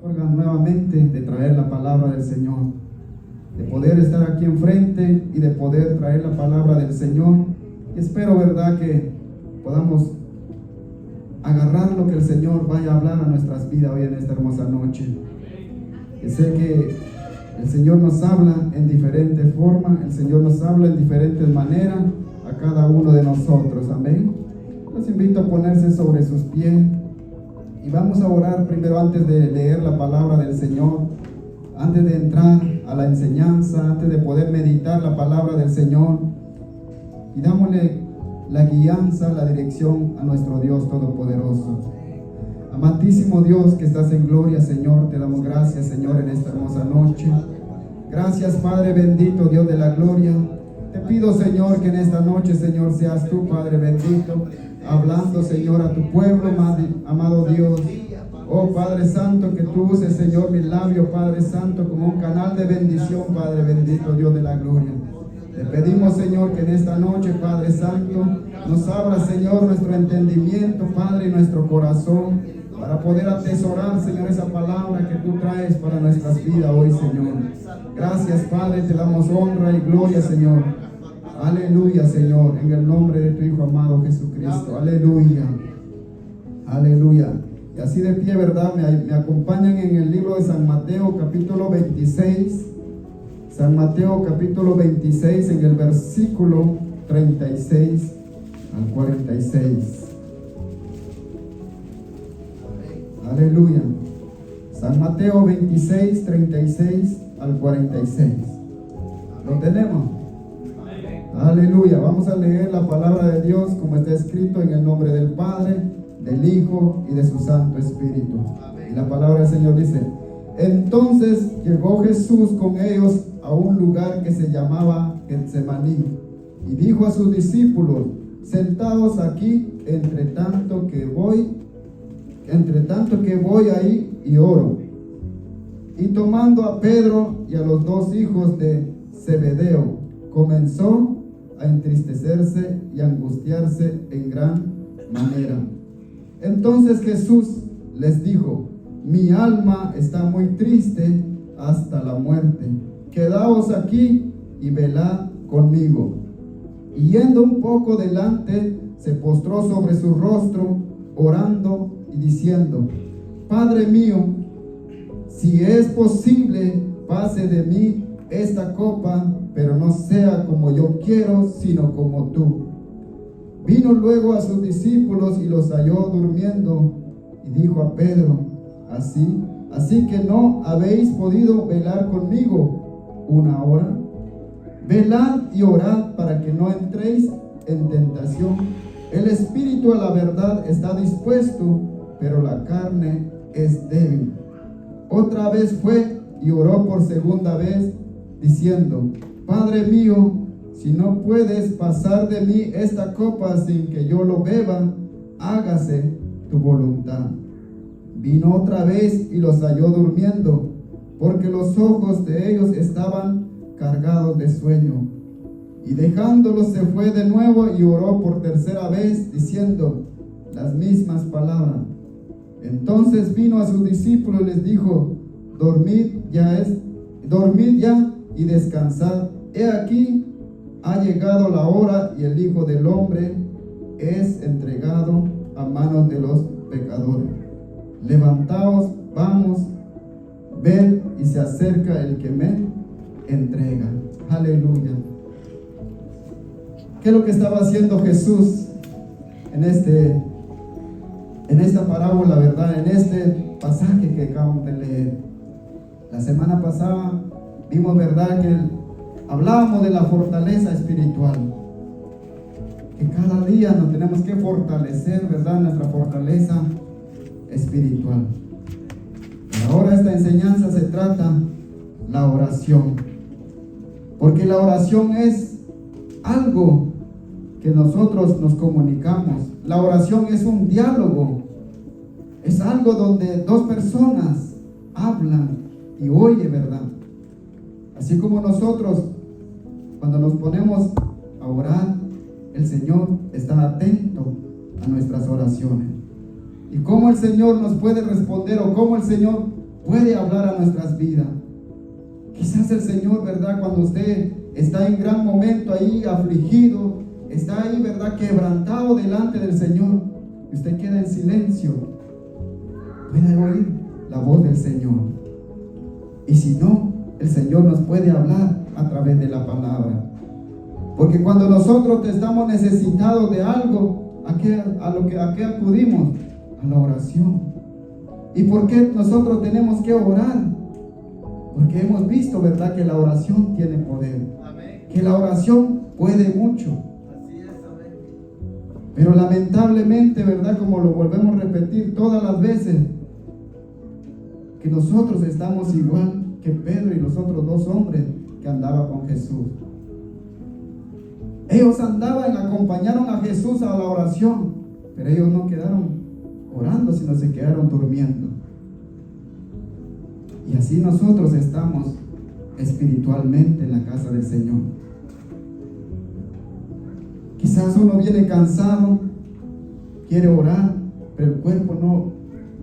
otorgan nuevamente de traer la palabra del Señor, de poder estar aquí enfrente y de poder traer la palabra del Señor. Y espero, verdad, que podamos agarrar lo que el Señor vaya a hablar a nuestras vidas hoy en esta hermosa noche. Y sé que el Señor nos habla en diferentes formas, el Señor nos habla en diferentes maneras a cada uno de nosotros, amén. Los invito a ponerse sobre sus pies y vamos a orar primero antes de leer la palabra del Señor, antes de entrar a la enseñanza, antes de poder meditar la palabra del Señor, y dámosle la guianza, la dirección a nuestro Dios Todopoderoso. Amantísimo Dios que estás en gloria, Señor, te damos gracias, Señor, en esta hermosa noche. Gracias, Padre bendito, Dios de la gloria. Te pido, Señor, que en esta noche, Señor, seas tú, Padre bendito, hablando, Señor, a tu pueblo, amado Dios. Oh, Padre Santo, que tú uses, Señor, mis labios, Padre Santo, como un canal de bendición, Padre bendito, Dios de la gloria. Te pedimos, Señor, que en esta noche, Padre Santo, nos abra, Señor, nuestro entendimiento, Padre, y nuestro corazón, para poder atesorar, Señor, esa palabra que tú traes para nuestras vidas hoy, Señor. Gracias, Padre, te damos honra y gloria, Señor. Aleluya, Señor, en el nombre de tu Hijo amado Jesucristo. Aleluya. Aleluya. Y así de pie, ¿verdad? Me acompañan en el libro de San Mateo, capítulo 26. San Mateo, capítulo 26, en el versículo 36 al 46. Aleluya. San Mateo 26, 36 al 46. ¿Lo tenemos? Aleluya. Vamos a leer la palabra de Dios como está escrito en el nombre del Padre, del Hijo y de su Santo Espíritu. Y la palabra del Señor dice: entonces llegó Jesús con ellos a un lugar que se llamaba Getsemaní, y dijo a sus discípulos: sentaos aquí, entre tanto que voy ahí y oro. Y tomando a Pedro y a los dos hijos de Zebedeo, comenzó a entristecerse y a angustiarse en gran manera. Entonces Jesús les dijo: mi alma está muy triste hasta la muerte. Quedaos aquí y velad conmigo. Y yendo un poco delante, se postró sobre su rostro, orando y diciendo: Padre mío, si es posible, pase de mí esta copa, pero no sea como yo quiero, sino como tú. Vino luego a sus discípulos y los halló durmiendo, y dijo a Pedro: así que no habéis podido velar conmigo una hora. Velad y orad para que no entréis en tentación. El espíritu a la verdad está dispuesto, pero la carne es débil. Otra vez fue y oró por segunda vez, diciendo: Padre mío, si no puedes pasar de mí esta copa sin que yo lo beba, hágase tu voluntad. Vino otra vez y los halló durmiendo, porque los ojos de ellos estaban cargados de sueño. Y dejándolos se fue de nuevo y oró por tercera vez, diciendo las mismas palabras. Entonces vino a sus discípulos y les dijo: dormid ya y descansad. He aquí, ha llegado la hora y el Hijo del Hombre es entregado a manos de los pecadores. Levantaos, vamos, ved, y se acerca el que me entrega. Aleluya. ¿Qué es lo que estaba haciendo Jesús en esta parábola, verdad? En este pasaje que acabamos de leer. La semana pasada vimos, verdad, que hablábamos de la fortaleza espiritual. Que cada día nos tenemos que fortalecer, verdad, nuestra fortaleza espiritual. Y ahora esta enseñanza se trata la oración. Porque la oración es algo que nosotros nos comunicamos. La oración es un diálogo. Es algo donde dos personas hablan y oyen, ¿verdad? Así como nosotros, cuando nos ponemos a orar, el Señor está atento a nuestras oraciones. Y cómo el Señor nos puede responder, o cómo el Señor puede hablar a nuestras vidas. Quizás el Señor, ¿verdad? Cuando usted está en gran momento ahí afligido, está ahí, ¿verdad? Quebrantado delante del Señor, y usted queda en silencio, puede oír la voz del Señor. Y si no, el Señor nos puede hablar a través de la palabra. Porque cuando nosotros estamos necesitados de algo, ¿a qué acudimos? A la oración. ¿Y por qué nosotros tenemos que orar? Porque hemos visto, ¿verdad?, que la oración tiene poder. Amén. Que la oración puede mucho. Así es, amén. Pero lamentablemente, ¿verdad?, como lo volvemos a repetir todas las veces, que nosotros estamos igual que Pedro y los otros dos hombres que andaban con Jesús. Ellos acompañaron a Jesús a la oración, pero ellos no quedaron orando, sino se quedaron durmiendo. Y así nosotros estamos espiritualmente en la casa del Señor. Quizás uno viene cansado, quiere orar, pero el cuerpo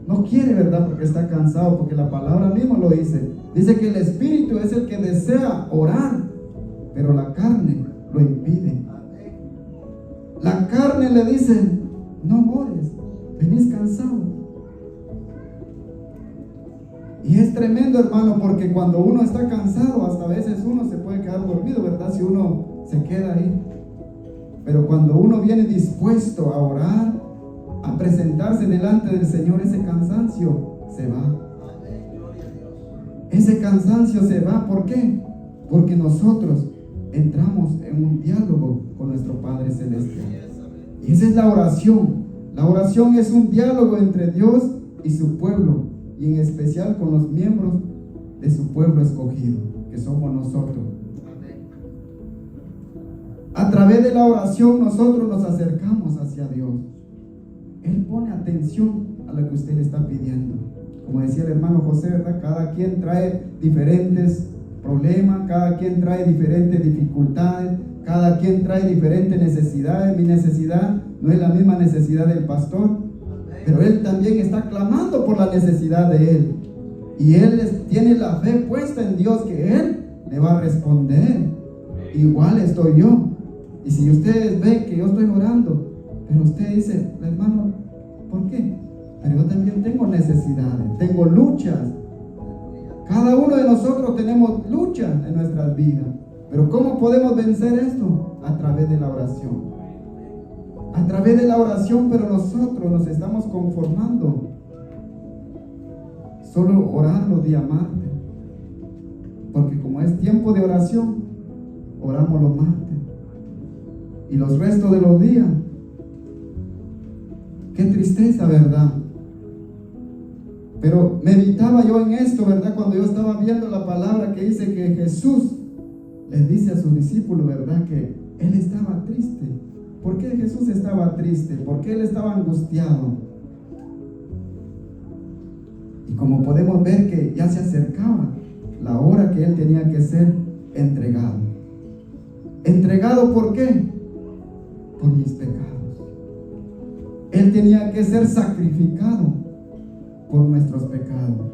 no quiere, ¿verdad? Porque está cansado, porque la palabra misma lo dice. Dice que el espíritu es el que desea orar, pero la carne lo impide. La carne le dice: no ores, venís cansado. Y es tremendo, hermano, porque cuando uno está cansado, hasta a veces uno se puede quedar dormido, ¿verdad? Si uno se queda ahí. Pero cuando uno viene dispuesto a orar, a presentarse delante del Señor, ese cansancio se va. Ese cansancio se va. ¿Por qué? Porque nosotros entramos en un diálogo con nuestro Padre Celestial. Y esa es la oración. La oración es un diálogo entre Dios y su pueblo, y en especial con los miembros de su pueblo escogido, que somos nosotros. A través de la oración nosotros nos acercamos hacia Dios. Él pone atención a lo que usted le está pidiendo. Como decía el hermano José, ¿verdad? Cada quien trae diferentes problemas, cada quien trae diferentes dificultades, cada quien trae diferentes necesidades. Mi necesidad no es la misma necesidad del pastor, pero él también está clamando por la necesidad de él. Y él tiene la fe puesta en Dios, que él le va a responder. Igual estoy yo. Y si ustedes ven que yo estoy orando, pero usted dice: hermano, ¿por qué? Pero yo también tengo necesidades, tengo luchas. Cada uno de nosotros tenemos luchas en nuestras vidas. Pero ¿cómo podemos vencer esto? A través de la oración. A través de la oración, pero nosotros nos estamos conformando solo orar los días martes. Porque como es tiempo de oración, oramos los martes. Y los restos de los días, qué tristeza, ¿verdad? Pero meditaba yo en esto, ¿verdad? Cuando yo estaba viendo la palabra que dice que Jesús les dice a sus discípulos, ¿verdad?, que Él estaba triste. ¿Por qué Jesús estaba triste? ¿Por qué Él estaba angustiado? Y como podemos ver que ya se acercaba la hora que Él tenía que ser entregado. ¿Entregado por qué? Por mis pecados. Él tenía que ser sacrificado por nuestros pecados.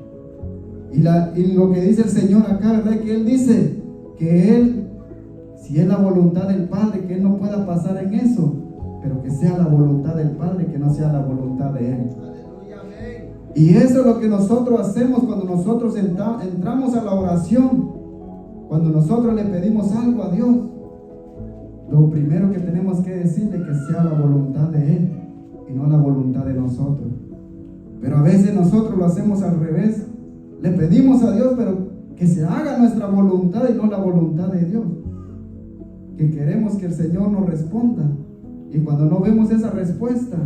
Y lo que dice el Señor acá, ¿verdad? Que Él dice que Él, si es la voluntad del Padre, que Él no pueda pasar en eso, pero que sea la voluntad del Padre, que no sea la voluntad de Él. Y eso es lo que nosotros hacemos cuando nosotros entramos a la oración. Cuando nosotros le pedimos algo a Dios, lo primero que tenemos que decirle que sea la voluntad de Él y no la voluntad de nosotros. Pero a veces nosotros lo hacemos al revés. Le pedimos a Dios, pero que se haga nuestra voluntad y no la voluntad de Dios. Que queremos que el Señor nos responda. Y cuando no vemos esa respuesta,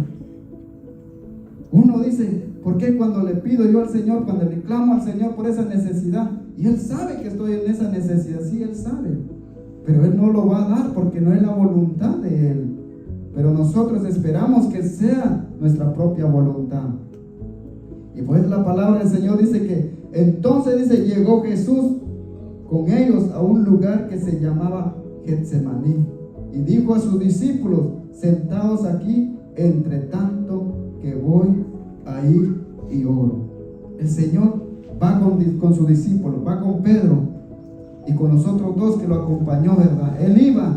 uno dice: ¿por qué cuando le pido yo al Señor, cuando le clamo al Señor por esa necesidad, y Él sabe que estoy en esa necesidad? Sí, Él sabe, pero Él no lo va a dar porque no es la voluntad de Él. Pero nosotros esperamos que sea nuestra propia voluntad. Y pues la palabra del Señor dice que entonces, dice, llegó Jesús con ellos a un lugar que se llamaba Getsemaní, y dijo a sus discípulos: sentados aquí, entre tanto que voy ahí y oro. el Señor va con su discípulo, va con Pedro y con los otros dos que lo acompañó, ¿verdad? Él iba.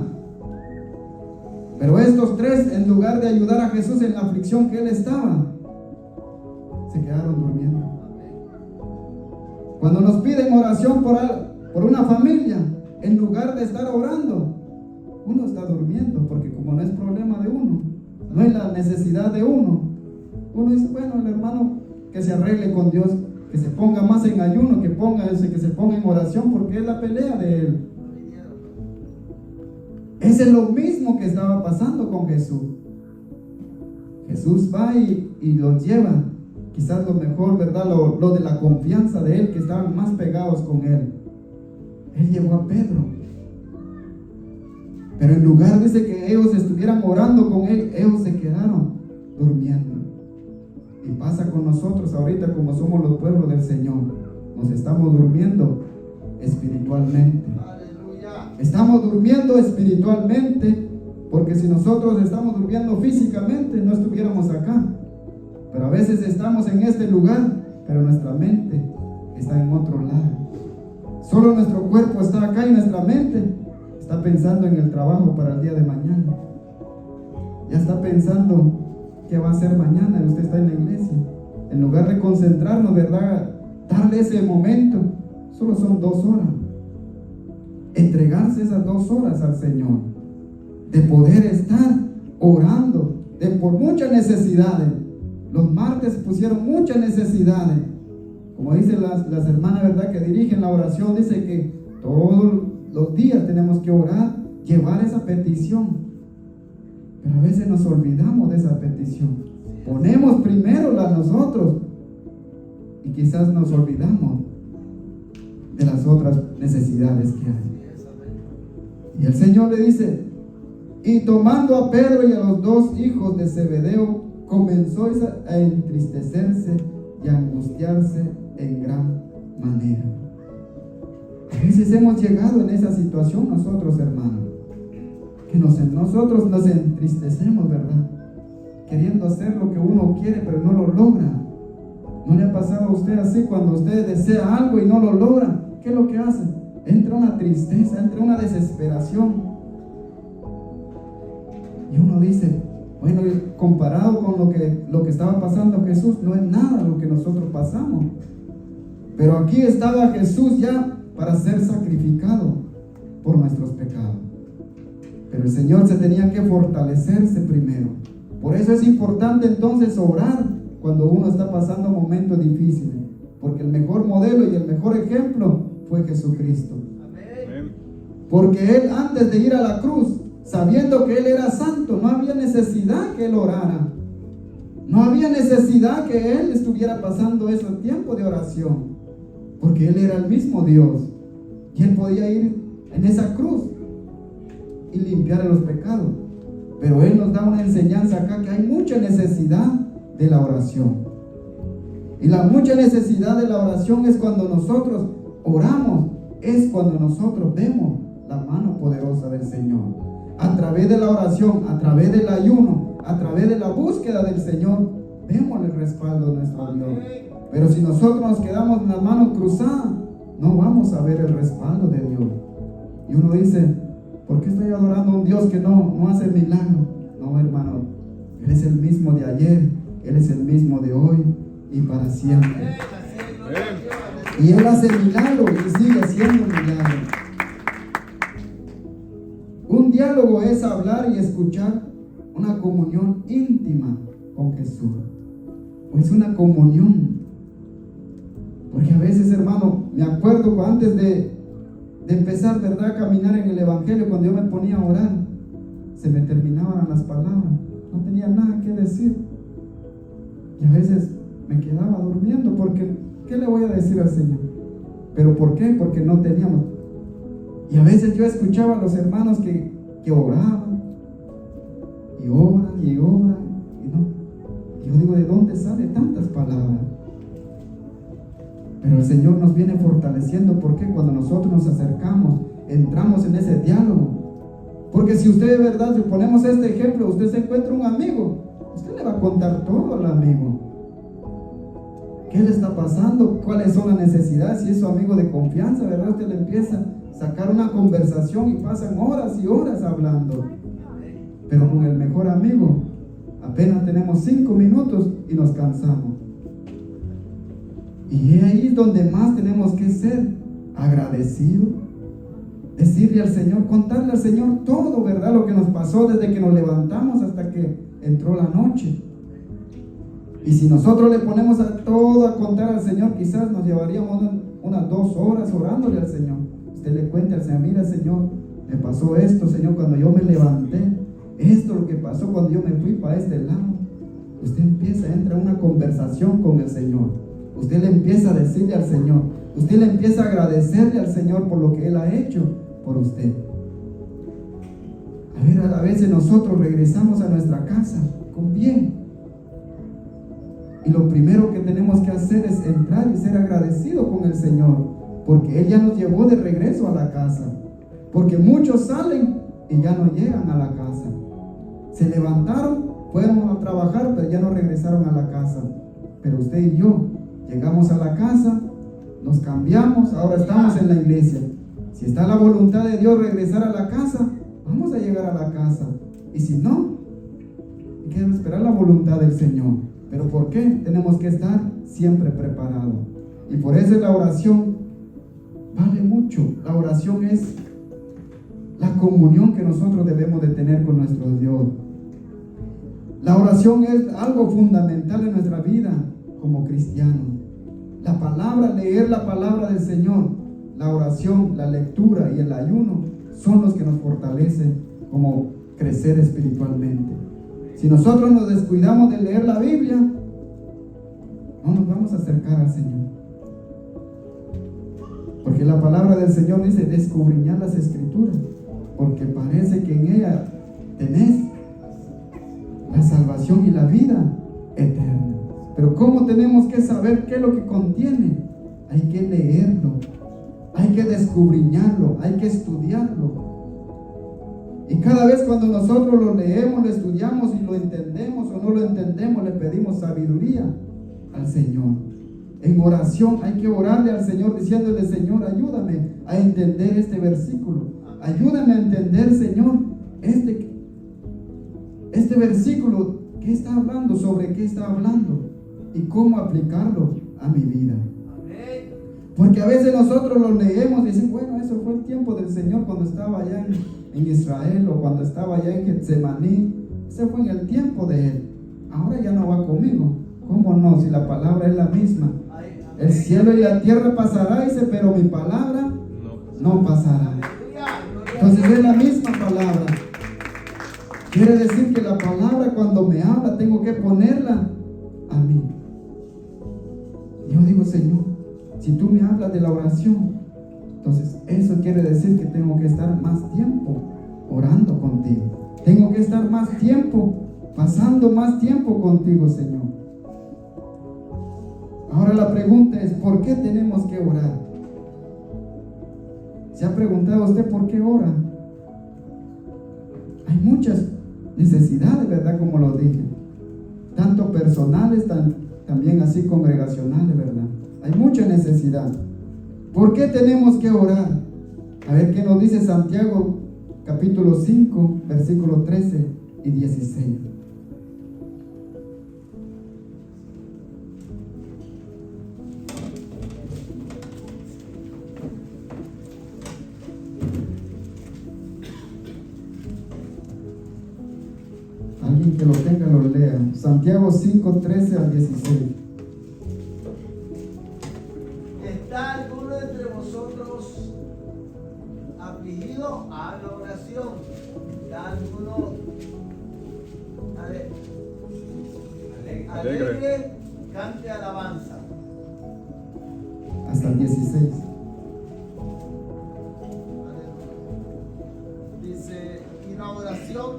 Pero estos tres, en lugar de ayudar a Jesús en la aflicción que él estaba, se quedaron durmiendo. Cuando nos piden oración por una familia, en lugar de estar orando, uno está durmiendo, porque como no es problema de uno, no es la necesidad de uno, uno dice, bueno, el hermano que se arregle con Dios, que se ponga más en ayuno, que se ponga en oración, porque es la pelea de él. Ese es lo mismo que estaba pasando con Jesús. Jesús va y los lleva. Quizás lo mejor, ¿verdad? Lo de la confianza de él, que estaban más pegados con él. Él llevó a Pedro. Pero en lugar dice que ellos estuvieran orando con él, ellos se quedaron durmiendo. Y pasa con nosotros ahorita, como somos los pueblos del Señor. Nos estamos durmiendo espiritualmente. Estamos durmiendo espiritualmente, porque si nosotros estamos durmiendo físicamente, no estuviéramos acá. Pero a veces estamos en este lugar, pero nuestra mente está en otro lado. Solo nuestro cuerpo está acá y nuestra mente está pensando en el trabajo para el día de mañana. Ya está pensando qué va a hacer mañana. Usted está en la iglesia. En lugar de concentrarnos, ¿verdad? Darle ese momento. Solo son 2 horas. Entregarse esas 2 horas al Señor, de poder estar orando por muchas necesidades. Los martes pusieron muchas necesidades, como dicen las hermanas, ¿verdad?, que dirigen la oración. Dice que todos los días tenemos que orar, llevar esa petición, pero a veces nos olvidamos de esa petición. Ponemos primero la nosotros y quizás nos olvidamos de las otras necesidades que hay. Y el Señor le dice, y tomando a Pedro y a los 2 hijos de Zebedeo, comenzó a entristecerse y a angustiarse en gran manera. A veces hemos llegado en esa situación nosotros, hermanos, que nosotros nos entristecemos, ¿verdad? Queriendo hacer lo que uno quiere, pero no lo logra. ¿No le ha pasado a usted así cuando usted desea algo y no lo logra? ¿Qué es lo que hace? Entra una tristeza, entra una desesperación. Y uno dice, bueno, comparado con lo que estaba pasando Jesús, no es nada lo que nosotros pasamos. Pero aquí estaba Jesús ya para ser sacrificado por nuestros pecados. Pero el Señor se tenía que fortalecerse primero. Por eso es importante entonces orar cuando uno está pasando momentos difíciles. Porque el mejor modelo y el mejor ejemplo fue Jesucristo. Amén. Porque Él, antes de ir a la cruz, sabiendo que Él era santo, no había necesidad que Él orara. No había necesidad que Él estuviera pasando ese tiempo de oración. Porque Él era el mismo Dios. Y Él podía ir en esa cruz y limpiar los pecados. Pero Él nos da una enseñanza acá que hay mucha necesidad de la oración. Y la mucha necesidad de la oración es cuando nosotros oramos, es cuando nosotros vemos la mano poderosa del Señor. A través de la oración, a través del ayuno, a través de la búsqueda del Señor, vemos el respaldo de nuestro Dios. Pero si nosotros nos quedamos en las manos cruzadas, no vamos a ver el respaldo de Dios. Y uno dice, ¿por qué estoy adorando a un Dios que no hace milagro? No, hermano, Él es el mismo de ayer, Él es el mismo de hoy y para siempre. Y Él hace milagros y sigue haciendo milagros. Un diálogo es hablar y escuchar, una comunión íntima con Jesús. Es una comunión. Porque a veces, hermano, me acuerdo antes de empezar, ¿verdad?, a caminar en el Evangelio, cuando yo me ponía a orar, se me terminaban las palabras, no tenía nada que decir. Y a veces me quedaba durmiendo, porque ¿qué le voy a decir al Señor? ¿Pero por qué? Porque no teníamos. Y a veces yo escuchaba a los hermanos que oraban, y oran, y oran, y no. Y yo digo, ¿de dónde salen tantas palabras? Pero el Señor nos viene fortaleciendo. ¿Por qué? Cuando nosotros nos acercamos, entramos en ese diálogo. Porque si usted de verdad, si ponemos este ejemplo, usted se encuentra un amigo, usted le va a contar todo al amigo. ¿Qué le está pasando? ¿Cuáles son las necesidades? Si es su amigo de confianza, ¿verdad? Usted le empieza a sacar una conversación y pasan horas y horas hablando. Pero con el mejor amigo, apenas tenemos 5 minutos y nos cansamos. Y es ahí donde más tenemos que ser agradecidos. Decirle al Señor, contarle al Señor todo, ¿verdad? Lo que nos pasó desde que nos levantamos hasta que entró la noche. Y si nosotros le ponemos a todo a contar al Señor, quizás nos llevaríamos unas 2 horas orándole al Señor. Usted le cuenta al Señor, mira Señor, me pasó esto, Señor, cuando yo me levanté. Esto es lo que pasó cuando yo me fui para este lado. Usted entra en una conversación con el Señor. Usted le empieza a decirle al Señor. Usted le empieza a agradecerle al Señor por lo que Él ha hecho por usted. A veces nosotros regresamos a nuestra casa con bien. Y lo primero que tenemos que hacer es entrar y ser agradecido con el Señor, porque Él ya nos llevó de regreso a la casa. Porque muchos salen y ya no llegan a la casa. Se levantaron, fueron a trabajar, pero ya no regresaron a la casa. Pero usted y yo llegamos a la casa, nos cambiamos, ahora estamos en la iglesia. Si está la voluntad de Dios regresar a la casa, vamos a llegar a la casa. Y si no, hay que esperar la voluntad del Señor. ¿Pero por qué? Tenemos que estar siempre preparados. Y por eso la oración vale mucho. La oración es la comunión que nosotros debemos de tener con nuestro Dios. La oración es algo fundamental en nuestra vida como cristianos. La palabra, leer la palabra del Señor, la oración, la lectura y el ayuno son los que nos fortalecen como crecer espiritualmente. Si nosotros nos descuidamos de leer la Biblia, no nos vamos a acercar al Señor. Porque la palabra del Señor dice, escudriñad las Escrituras, porque parece que en ella tenés la salvación y la vida eterna. Pero ¿cómo tenemos que saber qué es lo que contiene? Hay que leerlo, hay que descubrirlo, hay que estudiarlo. Y cada vez cuando nosotros lo leemos, lo estudiamos y lo entendemos o no lo entendemos, le pedimos sabiduría al Señor. En oración hay que orarle al Señor diciéndole, Señor, ayúdame a entender este versículo. Ayúdame a entender, Señor, este versículo, ¿qué está hablando? ¿Sobre qué está hablando? Y cómo aplicarlo a mi vida. Porque a veces nosotros lo leemos y decimos, bueno, eso fue el tiempo del Señor cuando estaba allá en Israel o cuando estaba allá en Getsemaní. Ese fue en el tiempo de Él. Ahora ya no va conmigo. ¿Cómo no? Si la palabra es la misma. El cielo y la tierra pasará, dice, pero mi palabra no pasará. Entonces es la misma palabra. Quiere decir que la palabra cuando me habla tengo que ponerla a mí. Yo digo, Señor, si tú me hablas de la oración, entonces eso quiere decir que tengo que estar más tiempo orando contigo. Tengo que estar más tiempo, pasando más tiempo contigo, Señor. Ahora la pregunta es, ¿por qué tenemos que orar? ¿Se ha preguntado usted por qué ora? Hay muchas necesidades, ¿verdad? Como lo dije. Tanto personales, también así congregacionales, ¿verdad? Hay mucha necesidad. ¿Por qué tenemos que orar? A ver qué nos dice Santiago, capítulo 5, versículos 13 y 16. Alguien que lo tenga lo lea. Santiago 5, 13 al 16. ¿Está alguno entre vosotros afligido? Haga oración. ¿Está alguno alegre? Cante alabanza. Hasta el 16. Dice, y la oración,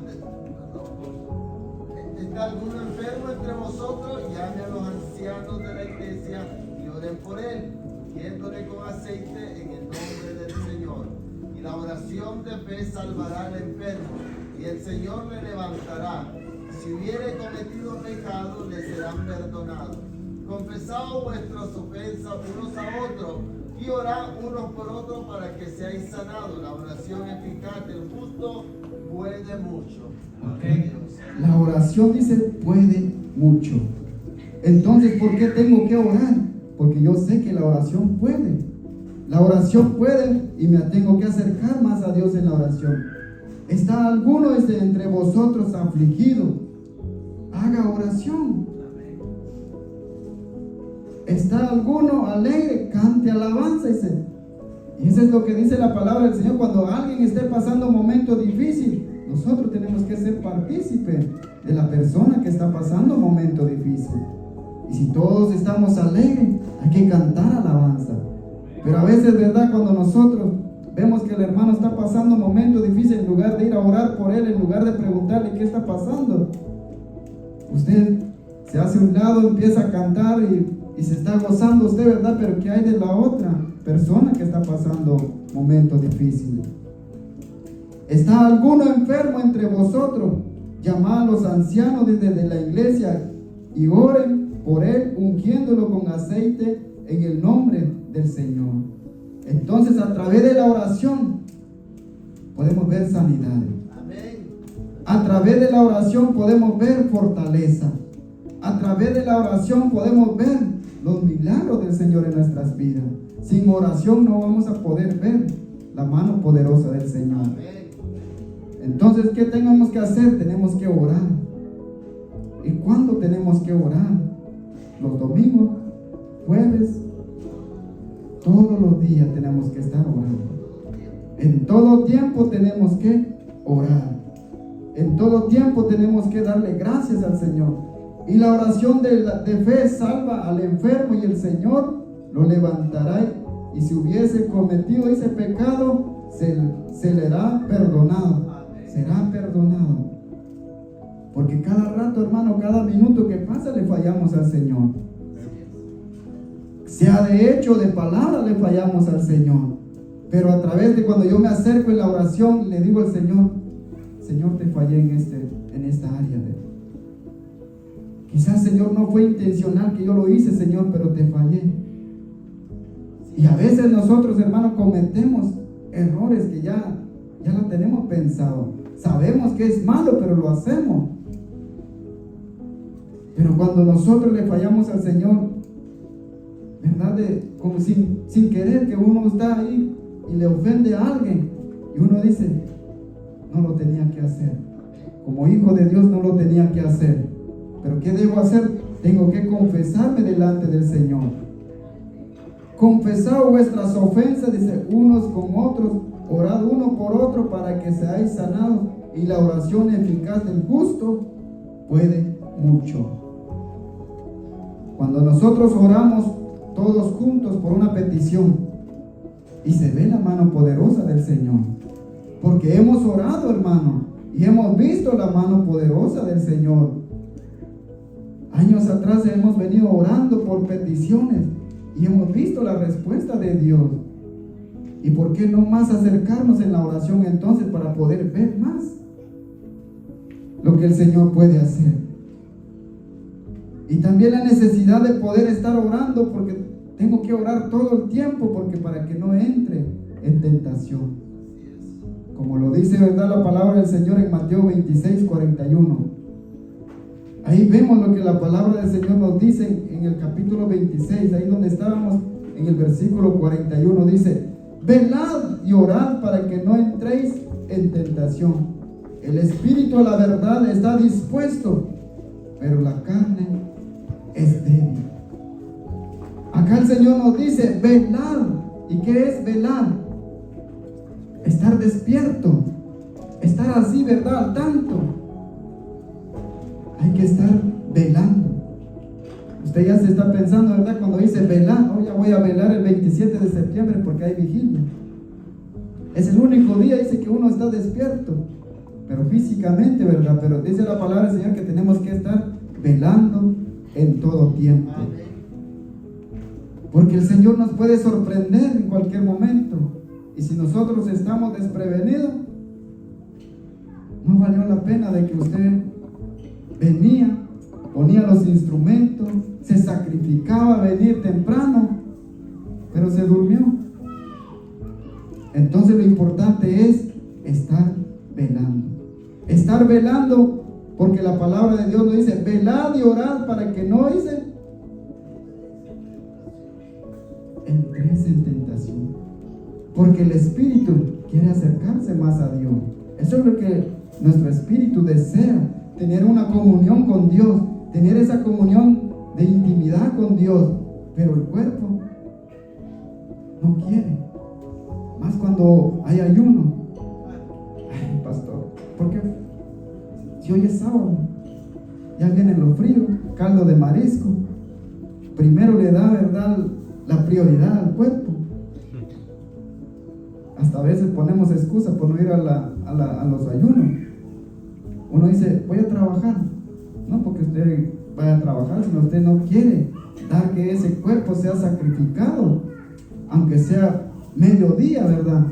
¿está alguno enfermo entre vosotros? Llame a los ancianos de la iglesia y oren por él, ungiéndole con aceite en el nombre del Señor. Y la oración de fe salvará al enfermo, y el Señor le levantará. Si hubiere cometido pecado, le serán perdonados. confesaos vuestras ofensas unos a otros y orad unos por otros para que seáis sanados. La oración eficaz del justo puede mucho. Amén. La oración, dice, puede mucho. Entonces, ¿por qué tengo que orar? Porque yo sé que la oración puede. La oración puede y me tengo que acercar más a Dios en la oración. ¿Está alguno entre vosotros afligido? Haga oración. ¿Está alguno alegre? Cante alabanza. Y eso es lo que dice la palabra del Señor. Cuando alguien esté pasando un momento difícil, nosotros tenemos que ser partícipes de la persona que está pasando un momento difícil. Y si todos estamos alegres, hay que cantar alabanza. Pero a veces, ¿verdad? Cuando nosotros vemos que el hermano está pasando un momento difícil, en lugar de ir a orar por él, en lugar de preguntarle qué está pasando, usted se hace a un lado, empieza a cantar y se está gozando usted, ¿verdad? Pero ¿qué hay de la otra persona que está pasando momentos difíciles? ¿Está alguno enfermo entre vosotros? Llamad a los ancianos desde la iglesia y oren por él, ungiéndolo con aceite en el nombre del Señor. Entonces, a través de la oración podemos ver sanidades. Amén. A través de la oración podemos ver fortaleza. A través de la oración podemos ver los milagros del Señor en nuestras vidas. Sin oración no vamos a poder ver la mano poderosa del Señor. Amén. Entonces, ¿qué tenemos que hacer? Tenemos que orar. ¿Y cuándo tenemos que orar? Los domingos, jueves, todos los días tenemos que estar orando. En todo tiempo tenemos que orar. En todo tiempo tenemos que darle gracias al Señor. Y la oración de fe salva al enfermo y el Señor lo levantará. Y si hubiese cometido ese pecado, se le hará perdonado. Será perdonado. Porque cada rato, hermano, cada minuto que pasa le fallamos al Señor. Sea de hecho o de palabra le fallamos al Señor. Pero a través de cuando yo me acerco en la oración, le digo al Señor, Señor, te fallé en esta área. Quizás, Señor, no fue intencional que yo lo hice, Señor, pero te fallé. Y a veces nosotros, hermanos, cometemos errores que ya lo tenemos pensado. Sabemos que es malo, pero lo hacemos. Pero cuando nosotros le fallamos al Señor, ¿verdad? Como sin querer, que uno está ahí y le ofende a alguien, y uno dice, no lo tenía que hacer. Como hijo de Dios no lo tenía que hacer. Pero ¿qué debo hacer? Tengo que confesarme delante del Señor. Confesad vuestras ofensas, dice, unos con otros, orad uno por otro para que seáis sanados. Y la oración eficaz del justo puede mucho. Cuando nosotros oramos todos juntos por una petición y se ve la mano poderosa del Señor, porque hemos orado, hermano, y hemos visto la mano poderosa del Señor. Años atrás hemos venido orando por peticiones y hemos visto la respuesta de Dios. ¿Y por qué no más acercarnos en la oración entonces para poder ver más lo que el Señor puede hacer? Y también la necesidad de poder estar orando, porque tengo que orar todo el tiempo, porque para que no entre en tentación. Como lo dice, ¿verdad?, la palabra del Señor en Mateo 26:41. Ahí vemos lo que la palabra del Señor nos dice en el capítulo 26, ahí donde estábamos, en el versículo 41, dice: velad y orad para que no entréis en tentación. El espíritu a la verdad está dispuesto, pero la carne es débil. Acá el Señor nos dice: velad. ¿Y qué es velar? Estar despierto, estar así, ¿verdad?, al tanto. Hay que estar velando. Usted ya se está pensando, ¿verdad?, cuando dice velar, oh, ya voy a velar el 27 de septiembre porque hay vigilia. Es el único día, dice, que uno está despierto, pero físicamente, ¿verdad? Pero dice la palabra del Señor que tenemos que estar velando en todo tiempo. Porque el Señor nos puede sorprender en cualquier momento. Y si nosotros estamos desprevenidos, no valió la pena de que usted venía, ponía los instrumentos, se sacrificaba a venir temprano, pero se durmió. Entonces lo importante es estar velando. Estar velando, porque la palabra de Dios nos dice, velad y orad para que no entréis en tentación. Porque el espíritu quiere acercarse más a Dios. Eso es lo que nuestro espíritu desea, tener una comunión con Dios, tener esa comunión de intimidad con Dios, pero el cuerpo no quiere, más cuando hay ayuno. Ay, pastor, ¿por qué? Si hoy es sábado, ya viene lo frío, caldo de marisco, primero le da, ¿verdad?, la prioridad al cuerpo. Hasta a veces ponemos excusa por no ir a los ayunos. Uno dice, voy a trabajar. No porque usted vaya a trabajar, sino usted no quiere dar que ese cuerpo sea sacrificado, aunque sea mediodía, ¿verdad?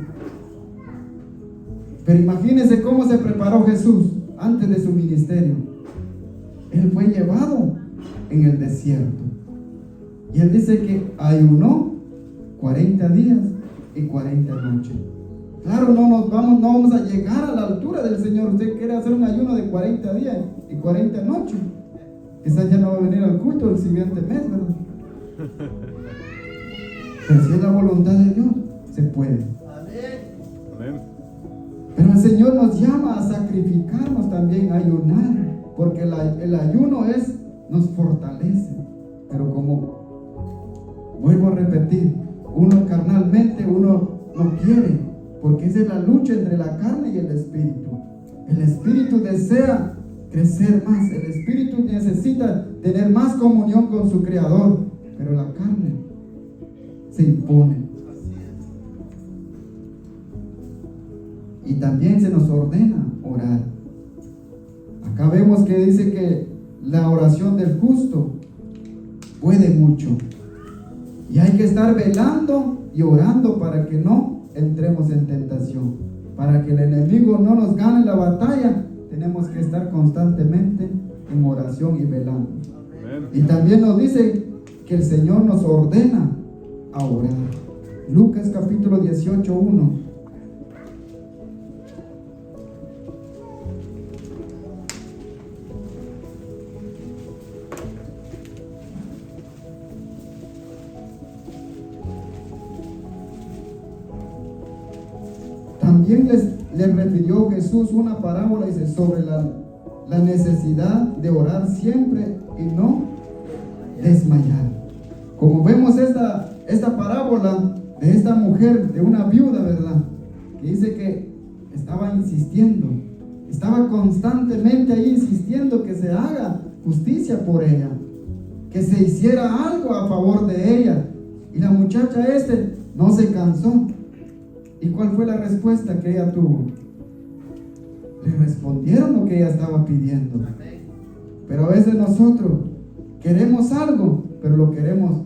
Pero imagínense cómo se preparó Jesús antes de su ministerio. Él fue llevado en el desierto. Y él dice que ayunó 40 días y 40 noches. Claro, no vamos a llegar a la altura del Señor. Usted quiere hacer un ayuno de 40 días y 40 noches. Quizás ya no va a venir al culto el siguiente mes, ¿verdad? Pero si es la voluntad de Dios, se puede. Amén. Pero el Señor nos llama a sacrificarnos también, a ayunar, porque el ayuno nos fortalece. Pero como vuelvo a repetir, uno carnalmente, uno no quiere, porque esa es la lucha entre la carne y el espíritu. El espíritu desea crecer más, el espíritu necesita tener más comunión con su Creador, pero la carne se impone. Y también se nos ordena orar. Acá vemos que dice que la oración del justo puede mucho. Y hay que estar velando y orando para que no entremos en tentación. Para que el enemigo no nos gane la batalla, tenemos que estar constantemente en oración y velando. Amén. Y también nos dice que el Señor nos ordena a orar. Lucas capítulo 18:1. También les refirió Jesús una parábola, dice, sobre la necesidad de orar siempre y no desmayar. Como vemos esta parábola de esta mujer, de una viuda, ¿verdad?, que dice que estaba insistiendo, estaba constantemente ahí insistiendo que se haga justicia por ella, que se hiciera algo a favor de ella. Y la muchacha no se cansó. ¿Y cuál fue la respuesta que ella tuvo? Le respondieron lo que ella estaba pidiendo. Pero a veces nosotros queremos algo, pero lo queremos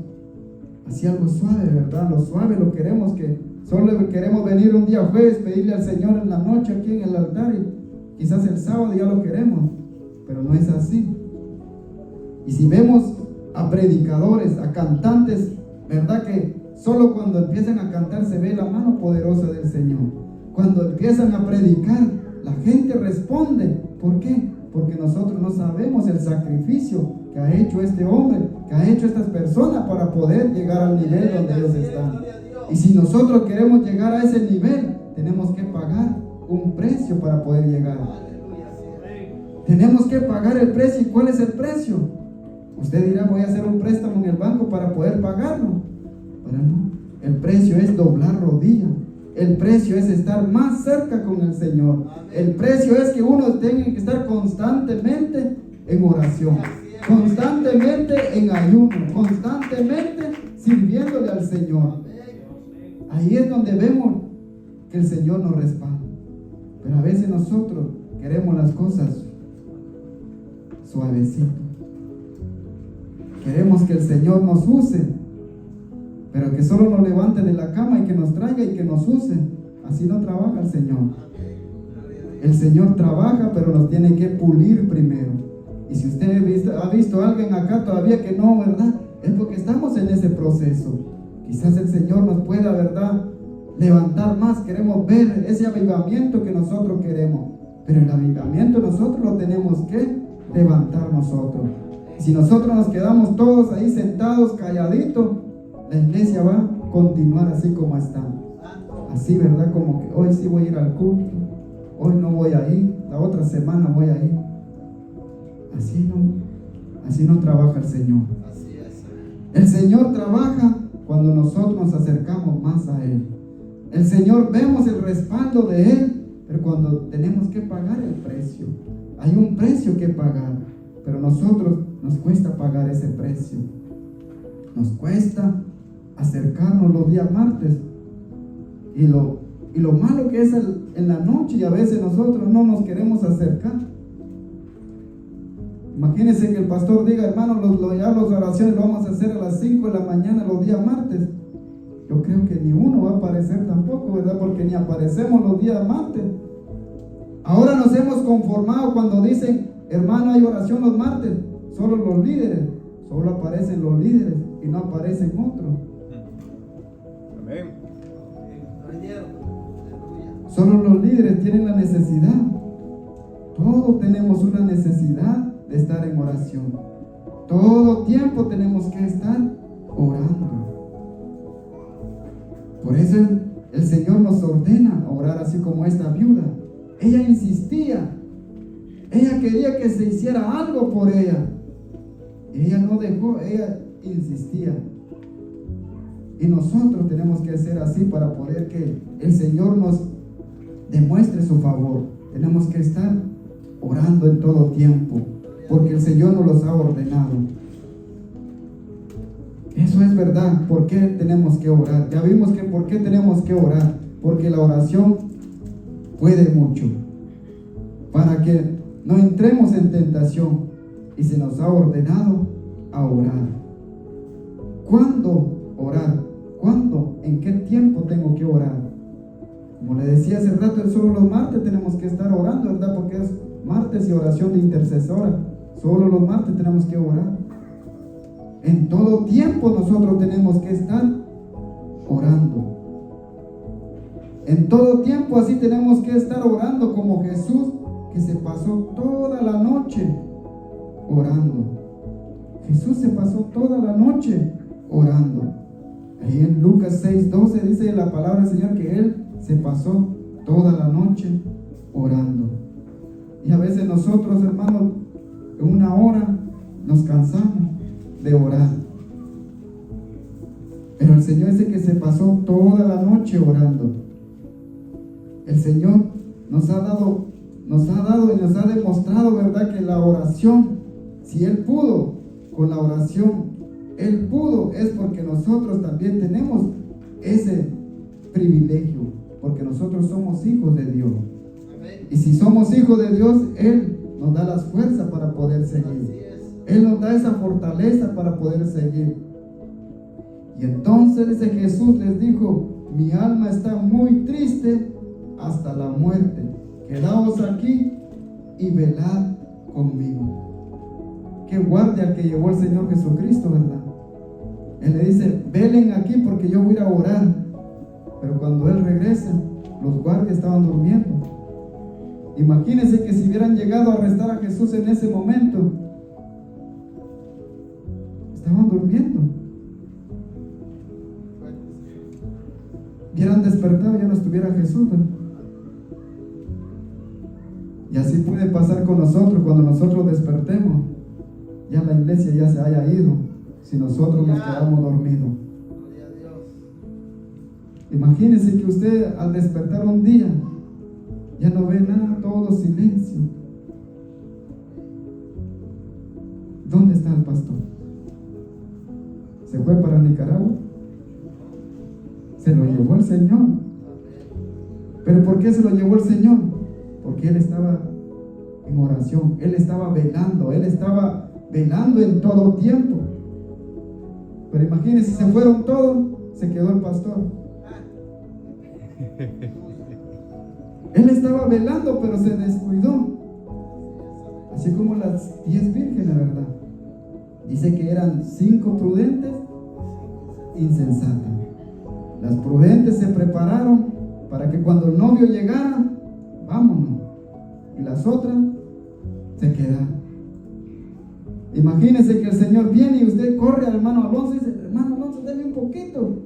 así algo suave, ¿verdad? Lo suave lo queremos, que solo queremos venir un día jueves, pedirle al Señor en la noche aquí en el altar, y quizás el sábado ya lo queremos, pero no es así. Y si vemos a predicadores, a cantantes, ¿verdad?, que solo cuando empiezan a cantar se ve la mano poderosa del Señor. Cuando empiezan a predicar, la gente responde. ¿Por qué? Porque nosotros no sabemos el sacrificio que ha hecho este hombre, que ha hecho estas personas para poder llegar al nivel donde ellos están. Y si nosotros queremos llegar a ese nivel, tenemos que pagar un precio para poder llegar. Tenemos que pagar el precio. ¿Y cuál es el precio? Usted dirá, voy a hacer un préstamo en el banco para poder pagarlo. Pero no, el precio es doblar rodillas. El precio es estar más cerca con el Señor. El precio es que uno tenga que estar constantemente en oración, constantemente en ayuno, constantemente sirviéndole al Señor. Ahí es donde vemos que el Señor nos respalda. Pero a veces nosotros queremos las cosas suavecitas. Queremos que el Señor nos use, pero que solo nos levante de la cama y que nos traiga y que nos use. Así no trabaja el Señor. El Señor trabaja, pero nos tiene que pulir primero. Y si usted ha visto a alguien acá todavía que no, ¿verdad? Es porque estamos en ese proceso. Quizás el Señor nos pueda, ¿verdad?, levantar más. Queremos ver ese avivamiento que nosotros queremos. Pero el avivamiento nosotros lo tenemos que levantar nosotros. Y si nosotros nos quedamos todos ahí sentados, calladitos, la iglesia va a continuar así como está. Así, ¿verdad? Como que hoy sí voy a ir al culto, hoy no voy a ir, la otra semana voy a ir. Así no trabaja el Señor. El Señor trabaja cuando nosotros nos acercamos más a Él. El Señor, vemos el respaldo de Él, pero cuando tenemos que pagar el precio, hay un precio que pagar, pero nosotros nos cuesta pagar ese precio. Nos cuesta acercarnos los días martes. Y lo malo que es en la noche, y a veces nosotros no nos queremos acercar. Imagínense que el pastor diga, hermano, ya las oraciones lo vamos a hacer a las 5 de la mañana los días martes. Yo creo que ni uno va a aparecer tampoco, ¿verdad? Porque ni aparecemos los días martes. Ahora nos hemos conformado cuando dicen, hermano, hay oración los martes, solo los líderes. Solo aparecen los líderes y no aparecen otros. Amén. Solo los líderes tienen la necesidad. Todos tenemos una necesidad de estar en oración. Todo tiempo tenemos que estar orando. Por eso el Señor nos ordena orar así como esta viuda. Ella insistía. Ella quería que se hiciera algo por ella. Ella no dejó, ella insistía. Y nosotros tenemos que ser así para poder que el Señor nos demuestre su favor. Tenemos que estar orando en todo tiempo, porque el Señor nos los ha ordenado. Eso es verdad. ¿Por qué tenemos que orar? Ya vimos que por qué tenemos que orar. Porque la oración puede mucho. Para que no entremos en tentación. Y se nos ha ordenado a orar. ¿Cuándo orar? ¿Cuándo? ¿En qué tiempo tengo que orar? Como le decía hace rato, solo los martes tenemos que estar orando, ¿verdad? Porque es martes y oración de intercesora. Solo los martes tenemos que orar. En todo tiempo nosotros tenemos que estar orando. En todo tiempo así tenemos que estar orando como Jesús, que se pasó toda la noche orando. Jesús se pasó toda la noche orando. Ahí en Lucas 6:12 dice la palabra del Señor que Él se pasó toda la noche orando. Y a veces nosotros, hermanos, en una hora nos cansamos de orar. Pero el Señor dice que se pasó toda la noche orando. El Señor nos ha dado y nos ha demostrado, ¿verdad?, que la oración, si Él pudo con la oración, Él pudo, es porque nosotros también tenemos ese privilegio, porque nosotros somos hijos de Dios. Amén. Y si somos hijos de Dios, Él nos da las fuerzas para poder seguir. Él nos da esa fortaleza para poder seguir. Y entonces dice Jesús les dijo, mi alma está muy triste hasta la muerte. Quedaos aquí y velad conmigo. Qué guardia que llevó el Señor Jesucristo, ¿verdad? Él le dice, velen aquí porque yo voy a ir a orar. Pero cuando Él regresa, los guardias estaban durmiendo. Imagínense que si hubieran llegado a arrestar a Jesús en ese momento, estaban durmiendo. Hubieran despertado y ya no estuviera Jesús, ¿verdad? Y así puede pasar con nosotros cuando nosotros despertemos. Ya la iglesia ya se haya ido si nosotros nos quedamos dormidos. Imagínese que usted al despertar un día ya no ve nada, todo silencio. ¿Dónde está el pastor? ¿Se fue para Nicaragua? Se lo llevó el Señor. ¿Pero por qué se lo llevó el Señor? Porque Él estaba en oración, Él estaba velando en todo tiempo. Pero imagínense, si se fueron todos, se quedó el pastor. Él estaba velando, pero se descuidó. así como las 10 vírgenes, ¿verdad? Dice que eran 5 prudentes, insensatas. Las prudentes se prepararon para que cuando el novio llegara, vámonos. Y las otras se quedaron. Imagínense que el Señor viene y usted corre al hermano Alonso y dice: hermano Alonso, deme un poquito.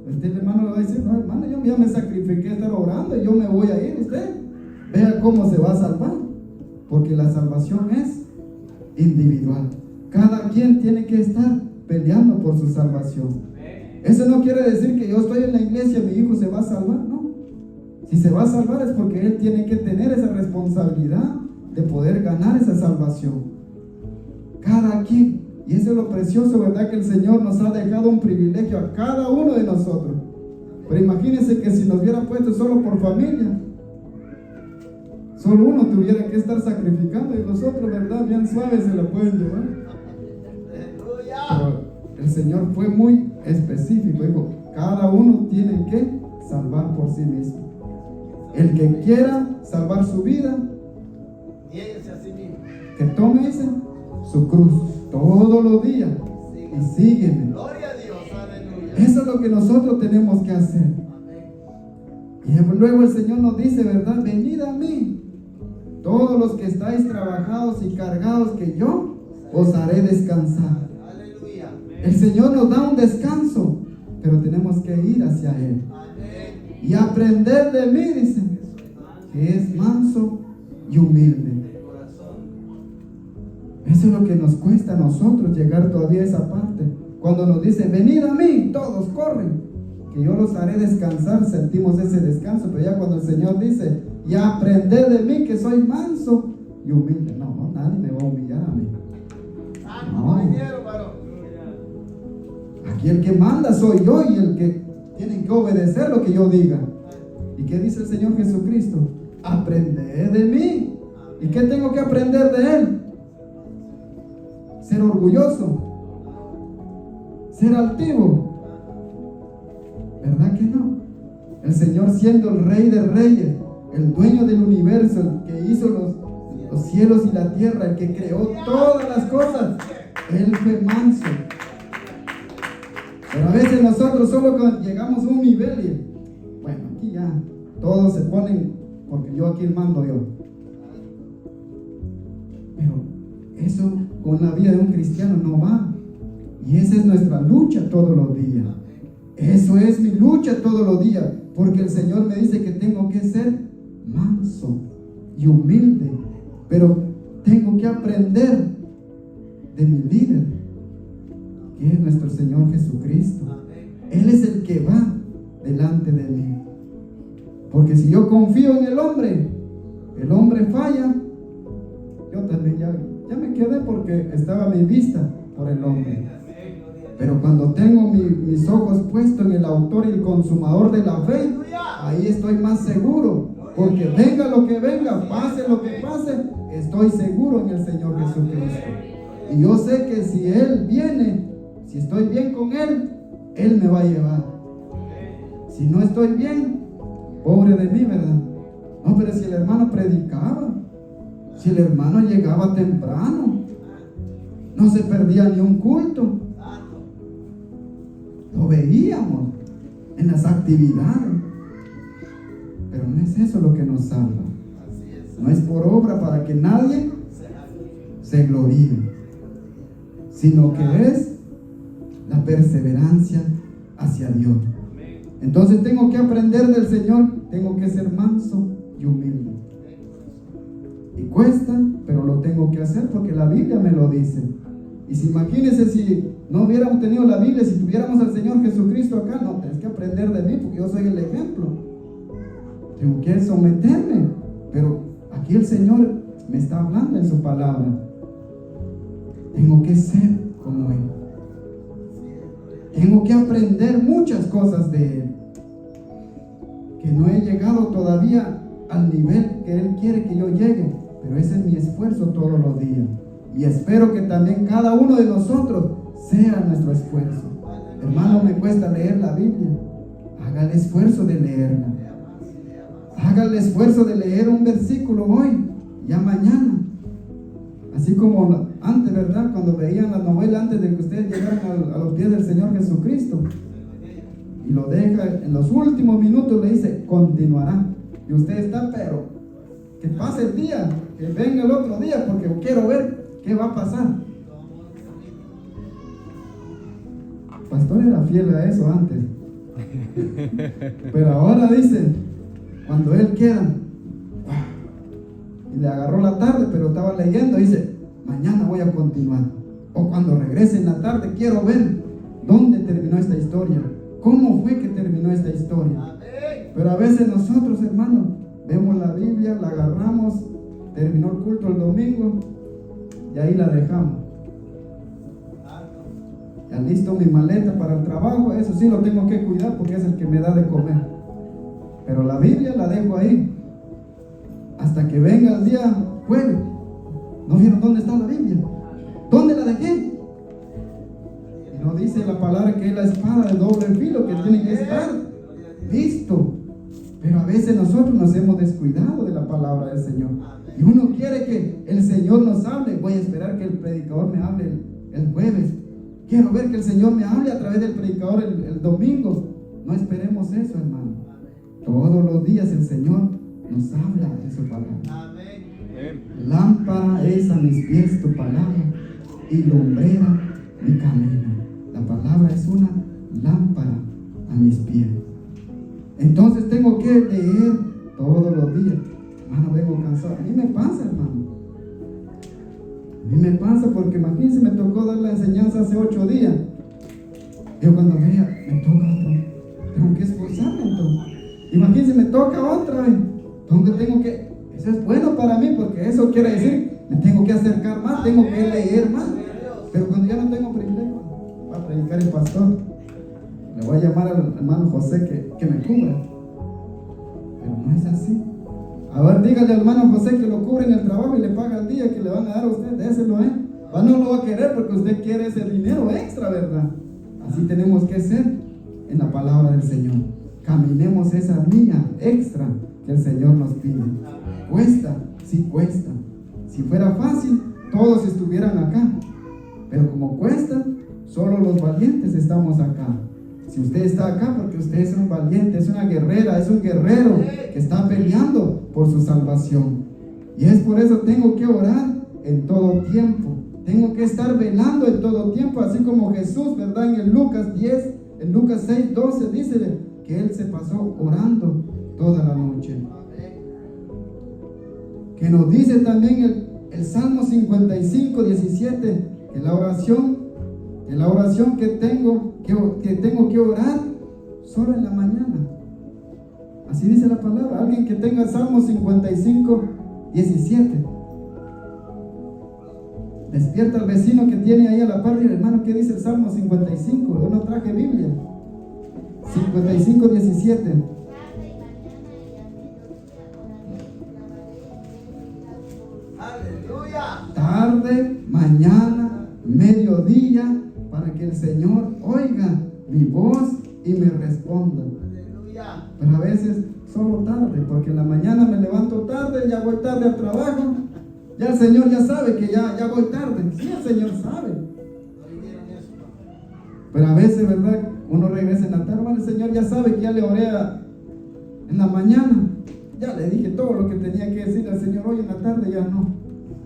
Usted, el hermano, le va a decir: no, hermano, yo ya me sacrifiqué a estar orando y yo me voy a ir. Usted vea cómo se va a salvar, porque la salvación es individual. Cada quien tiene que estar peleando por su salvación. Eso no quiere decir que yo estoy en la iglesia y mi hijo se va a salvar, no. Si se va a salvar es porque él tiene que tener esa responsabilidad de poder ganar esa salvación. Cada quien. Y eso es lo precioso, ¿verdad? Que el Señor nos ha dejado un privilegio a cada uno de nosotros. Pero imagínense que si nos hubiera puesto solo por familia, solo uno tuviera que estar sacrificando y los otros, ¿verdad? Bien suaves se lo pueden llevar. Pero el Señor fue muy específico. Dijo: cada uno tiene que salvar por sí mismo. El que quiera salvar su vida, Niéguese a sí mismo. que tome, dice, su cruz todos los días y sígueme. Gloria a Dios, aleluya. Eso es lo que nosotros tenemos que hacer. Y luego el Señor nos dice, ¿verdad? Venid a mí, todos los que estáis trabajados y cargados, que yo os haré descansar. Aleluya. El Señor nos da un descanso, pero tenemos que ir hacia Él. Amén. Y aprender de mí, dice, que es manso y humilde. Eso es lo que nos cuesta a nosotros llegar todavía a esa parte. Cuando nos dice: venid a mí, todos corren, que yo los haré descansar, sentimos ese descanso. Pero ya cuando el Señor dice: y aprended de mí, que soy manso y humilde. No, nadie me va a humillar a mí. ¿Cómo vinieron, varón? Aquí el que manda soy yo, y el que tiene que obedecer lo que yo diga. ¿Y qué dice el Señor Jesucristo? Aprended de mí. ¿Y qué tengo que aprender de Él? Ser orgulloso, ser altivo. ¿Verdad que no? El Señor, siendo el Rey de Reyes, el dueño del universo, el que hizo los cielos y la tierra, el que creó todas las cosas, Él fue manso. Pero a veces nosotros solo llegamos a un nivel y, bueno, aquí ya todos se ponen, porque yo aquí mando yo. Pero eso con la vida de un cristiano no va. Y esa es nuestra lucha todos los días. Eso es mi lucha todos los días, porque el Señor me dice que tengo que ser manso y humilde, pero tengo que aprender de mi líder, que es nuestro Señor Jesucristo. Él es el que va delante de mí. Porque si yo confío en el hombre falla. Yo también ya me quedé, porque estaba mi vista por el hombre. Pero cuando tengo mis ojos puestos en el autor y el consumador de la fe, ahí estoy más seguro. Porque venga lo que venga, pase lo que pase, estoy seguro en el Señor Jesucristo. Y yo sé que si Él viene, si estoy bien con Él, Él me va a llevar. Si no estoy bien, pobre de mí, ¿verdad? No, pero si el hermano predicaba, si el hermano llegaba temprano, no se perdía ni un culto, lo veíamos en las actividades. Pero no es eso lo que nos salva. No es por obra para que nadie se gloríe, sino que es la perseverancia hacia Dios. Entonces tengo que aprender del Señor, tengo que ser manso y humilde. Y cuesta, pero lo tengo que hacer porque la Biblia me lo dice. Y si imagínense si no hubiéramos tenido la Biblia, si tuviéramos al Señor Jesucristo acá, no, tienes que aprender de mí porque yo soy el ejemplo. Tengo que someterme, pero aquí el Señor me está hablando en su palabra. Tengo que ser como Él. Tengo que aprender muchas cosas de Él, que no he llegado todavía al nivel que Él quiere que yo llegue, pero ese es mi esfuerzo todos los días. Y espero que también cada uno de nosotros sea nuestro esfuerzo. Hermano, me cuesta leer la Biblia. Haga el esfuerzo de leerla. Haga el esfuerzo de leer un versículo hoy, ya mañana. Así como antes, ¿verdad? Cuando veían la novela antes de que ustedes llegaran a los pies del Señor Jesucristo. Y lo deja en los últimos minutos, le dice, continuará. Y usted está, pero que pase el día, que venga el otro día, porque quiero ver qué va a pasar. El pastor era fiel a eso antes. Pero ahora dice, cuando él queda, y le agarró la tarde, pero estaba leyendo, dice, mañana voy a continuar. O cuando regrese en la tarde, quiero ver dónde terminó esta historia. ¿Cómo fue que terminó esta historia? Pero a veces nosotros, hermanos, vemos la Biblia, la agarramos, terminó el culto el domingo y ahí la dejamos. Ya listo mi maleta para el trabajo, eso sí lo tengo que cuidar porque es el que me da de comer. Pero la Biblia la dejo ahí hasta que venga el día jueves. ¿No vieron dónde está la Biblia? ¿Dónde la dejé? Y no dice la palabra que es la espada de doble filo, que tiene que estar listo. Pero a veces nosotros nos hemos descuidado de la palabra del Señor. Y uno quiere que el Señor nos hable. Voy a esperar que el predicador me hable el jueves. Quiero ver que el Señor me hable a través del predicador el domingo. No esperemos eso, hermano. Todos los días el Señor nos habla de su palabra. Lámpara es a mis pies tu palabra y lumbrera mi camino. La palabra es una lámpara a mis pies. Entonces tengo que leer todos los días. Hermano, vengo cansado. A mí me pasa, hermano. A mí me pasa porque imagínense, me tocó dar la enseñanza hace 8 días. Yo cuando veía, me toca otra. Tengo que esforzarme entonces. Imagínense, me toca otra vez. Entonces tengo que, eso es bueno para mí porque eso quiere decir, me tengo que acercar más, tengo que leer más. Pero cuando ya no tengo privilegio, va a predicar el pastor. Le voy a llamar al hermano José que me cubra. Pero no es así. A ver, dígale al hermano José que lo cubre en el trabajo y le paga el día que le van a dar a usted, déselo, no lo va a querer porque usted quiere ese dinero extra, ¿verdad? Así tenemos que ser en la palabra del Señor. Caminemos esa milla extra que el Señor nos pide. Cuesta, sí cuesta. Si fuera fácil, todos estuvieran acá. Pero como cuesta, solo los valientes estamos acá. Si usted está acá, porque usted es un valiente, es una guerrera, es un guerrero que está peleando por su salvación. Y es por eso tengo que orar en todo tiempo. Tengo que estar velando en todo tiempo, así como Jesús, ¿verdad? En el Lucas 10, en Lucas 6, 12, dice que Él se pasó orando toda la noche. Que nos dice también el Salmo 55, 17, que la oración que tengo que orar solo en la mañana. Así dice la palabra. Alguien que tenga el Salmo 55, 17. Despierta al vecino que tiene ahí a la par y el hermano, ¿qué dice el Salmo 55? Yo no traje Biblia. 55, 17. Tarde, mañana, mediodía, para que el Señor oiga mi voz y me responda. Pero a veces solo tarde, porque en la mañana me levanto tarde, ya voy tarde al trabajo. Ya el Señor ya sabe que ya voy tarde. Sí, el Señor sabe. Pero a veces, ¿verdad? Uno regresa en la tarde, bueno, el Señor ya sabe que ya le oré en la mañana. Ya le dije todo lo que tenía que decir al Señor hoy en la tarde, ya no.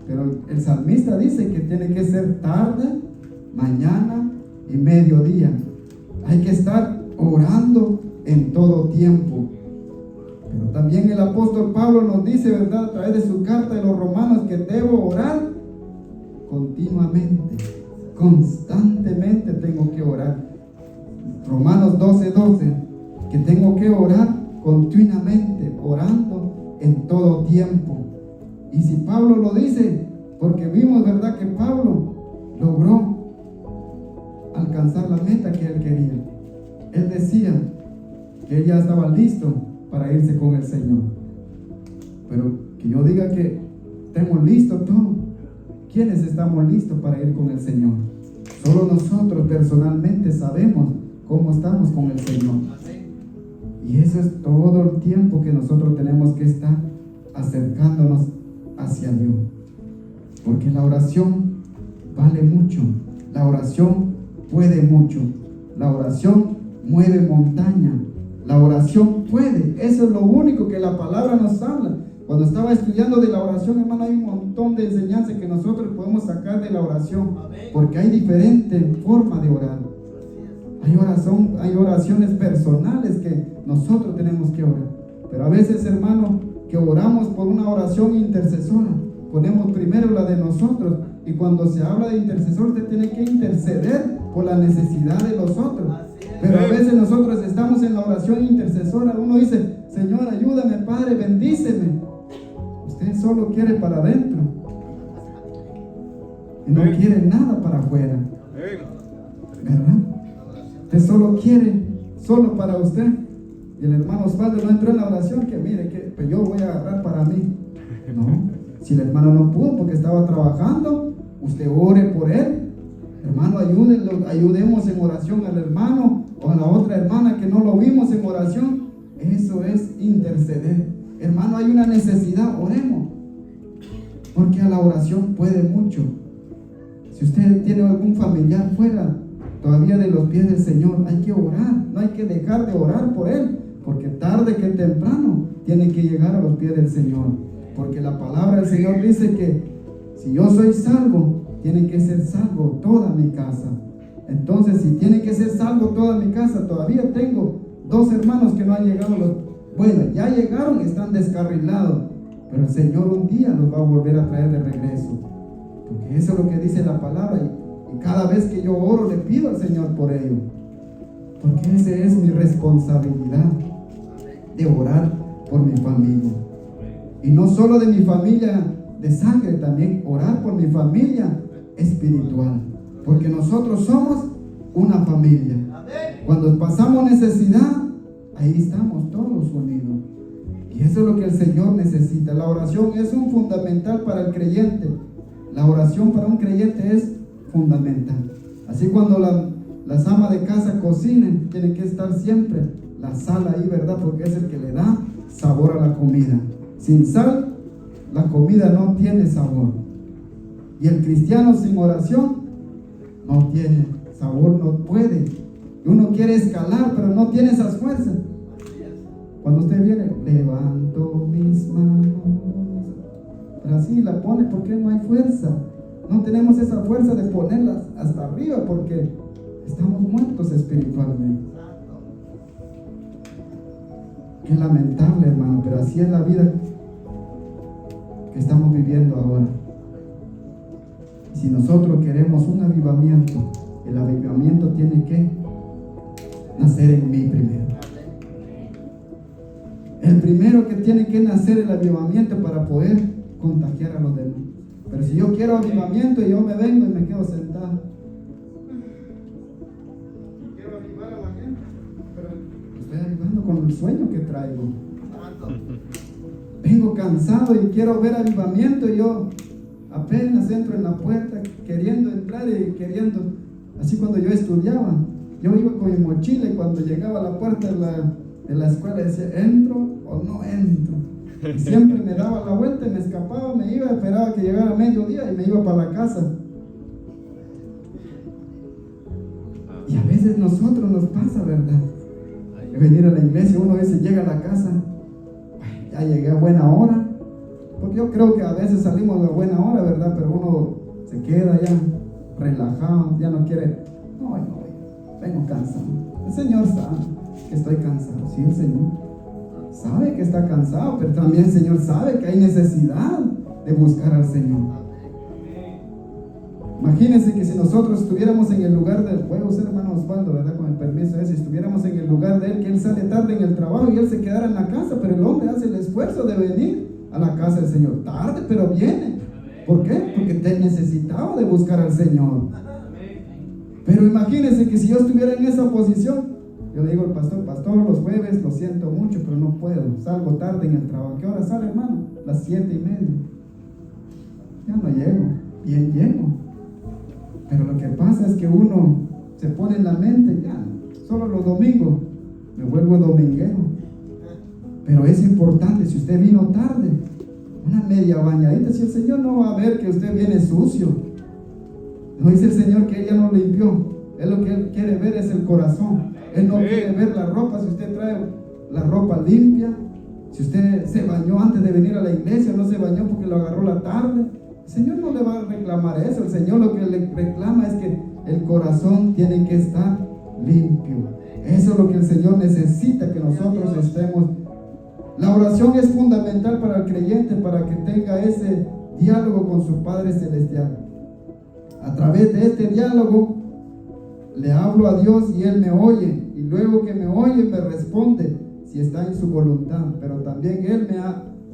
Pero el salmista dice que tiene que ser tarde, mañana y mediodía. Hay que estar orando en todo tiempo. Pero también el apóstol Pablo nos dice, ¿verdad? A través de su carta de los Romanos, que debo orar continuamente, constantemente tengo que orar. Romanos 12, 12, que tengo que orar continuamente, orando en todo tiempo. Y si Pablo lo dice, porque vimos, ¿verdad?, que Pablo logró alcanzar la meta que él quería. Él decía que él ya estaba listo para irse con el Señor. Pero que yo diga que estemos listos todos. ¿Quiénes estamos listos para ir con el Señor? Solo nosotros personalmente sabemos cómo estamos con el Señor. Y eso es todo el tiempo que nosotros tenemos que estar acercándonos hacia Dios. Porque la oración vale mucho. La oración puede mucho. La oración mueve montaña. La oración puede. Eso es lo único que la palabra nos habla. Cuando estaba estudiando de la oración, hermano, hay un montón de enseñanzas que nosotros podemos sacar de la oración. Porque hay diferentes formas de orar. Hay oraciones personales que nosotros tenemos que orar. Pero a veces, hermano, que oramos por una oración intercesora, ponemos primero la de nosotros. Y cuando se habla de intercesor, usted tiene que interceder por la necesidad de los otros. Pero a veces nosotros estamos en la oración intercesora. Uno dice: Señor, ayúdame, Padre, bendíceme. Usted solo quiere para adentro y no quiere nada para afuera, ¿verdad? Usted solo quiere, solo para usted. Y el hermano Osvaldo no entró en la oración, que mire, que pues yo voy a agarrar para mí. No, si el hermano no pudo porque estaba trabajando, usted ore por él. Hermano, ayudemos en oración al hermano o a la otra hermana que no lo vimos en oración. Eso es interceder. Hermano, hay una necesidad, oremos. Porque a la oración puede mucho. Si usted tiene algún familiar fuera todavía de los pies del Señor, hay que orar. No hay que dejar de orar por él, porque tarde que temprano tiene que llegar a los pies del Señor. Porque la palabra del Señor dice que si yo soy salvo, tiene que ser salvo toda mi casa. Entonces, si tiene que ser salvo toda mi casa, todavía tengo 2 hermanos que no han llegado. Bueno, ya llegaron, están descarrilados, pero el Señor un día los va a volver a traer de regreso. Porque eso es lo que dice la palabra. Y cada vez que yo oro, le pido al Señor por ello. Porque esa es mi responsabilidad, de orar por mi familia. Y no solo de mi familia de sangre, también orar por mi familia espiritual. Porque nosotros somos una familia. Cuando pasamos necesidad, ahí estamos todos unidos. Y eso es lo que el Señor necesita. La oración es un fundamental para el creyente. La oración para un creyente es fundamental. Así cuando las amas de casa cocinen, tiene que estar siempre la sal ahí, ¿verdad? Porque es el que le da sabor a la comida. Sin sal, la comida no tiene sabor. Y el cristiano sin oración no tiene sabor, no puede. Uno quiere escalar, pero no tiene esas fuerzas. Cuando usted viene, levanto mis manos, pero así la pone porque no hay fuerza. No tenemos esa fuerza de ponerlas hasta arriba porque estamos muertos espiritualmente. Qué lamentable, hermano, pero así es la vida que estamos viviendo ahora. Y si nosotros queremos un avivamiento, el avivamiento tiene que nacer en mí primero. El primero que tiene que nacer el avivamiento para poder contagiar a los demás. Pero si yo quiero avivamiento y yo me vengo y me quedo sentado, quiero avivar a la gente, pero estoy avivando con el sueño que traigo. Vengo cansado y quiero ver avivamiento y yo apenas entro en la puerta queriendo entrar y queriendo. Así cuando yo estudiaba, yo iba con mi mochila y cuando llegaba a la puerta de la escuela decía: ¿entro o no entro? Y siempre me daba la vuelta y me escapaba, me iba, esperaba que llegara mediodía y me iba para la casa. Y a veces nosotros nos pasa, ¿verdad? De venir a la iglesia, uno a veces llega a la casa, ya llegué a buena hora, porque yo creo que a veces salimos a buena hora, ¿verdad? Pero uno se queda ya relajado, ya no quiere, no, vengo cansado. El Señor sabe que estoy cansado, sí, el Señor sabe que está cansado, pero también el Señor sabe que hay necesidad de buscar al Señor. Imagínense que si nosotros estuviéramos en el lugar del pueblo, hermano Osvaldo, ¿verdad? Con el permiso de si estuviéramos en el lugar de él, que él sale tarde en el trabajo y él se quedara en la casa, pero el hombre hace el esfuerzo de venir a la casa del Señor. Tarde, pero viene. ¿Por qué? Porque te necesitaba de buscar al Señor. Pero imagínense que si yo estuviera en esa posición, yo le digo al pastor, los jueves lo siento mucho, pero no puedo, salgo tarde en el trabajo. ¿Qué hora sale, hermano? Las 7:30. Ya no llego, bien llego. Pero lo que pasa es que uno se pone en la mente, ya, solo los domingos, me vuelvo dominguero. Pero es importante, si usted vino tarde, una media bañadita. Si el Señor no va a ver que usted viene sucio, no dice el Señor que ella no limpió. Él lo que Él quiere ver es el corazón. Él no quiere ver la ropa. Si usted trae la ropa limpia, si usted se bañó antes de venir a la iglesia, no se bañó porque lo agarró la tarde, el Señor no le va a reclamar eso. El Señor lo que le reclama es que el corazón tiene que estar limpio. Eso es lo que el Señor necesita, que nosotros estemos. La oración es fundamental para el creyente, para que tenga ese diálogo con su Padre Celestial. A través de este diálogo le hablo a Dios y Él me oye, y luego que me oye me responde si está en su voluntad. Pero también Él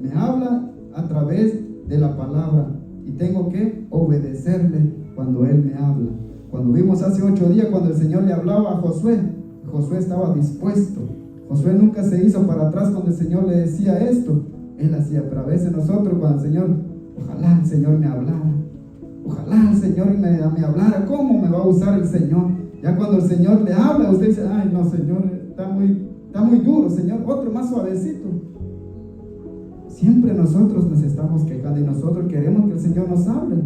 me habla a través de la palabra, y tengo que obedecerle cuando Él me habla. Cuando vimos hace 8 días, cuando el Señor le hablaba a Josué, Josué estaba dispuesto. Josué nunca se hizo para atrás cuando el Señor le decía esto. Él hacía. Pero a veces nosotros, cuando el Señor, ojalá el Señor me hablara, ojalá el Señor me hablara. ¿Cómo me va a usar el Señor? Ya cuando el Señor le habla, usted dice, ay no, Señor, está muy duro, Señor, otro más suavecito. Siempre nosotros nos estamos quejando y nosotros queremos que el Señor nos hable.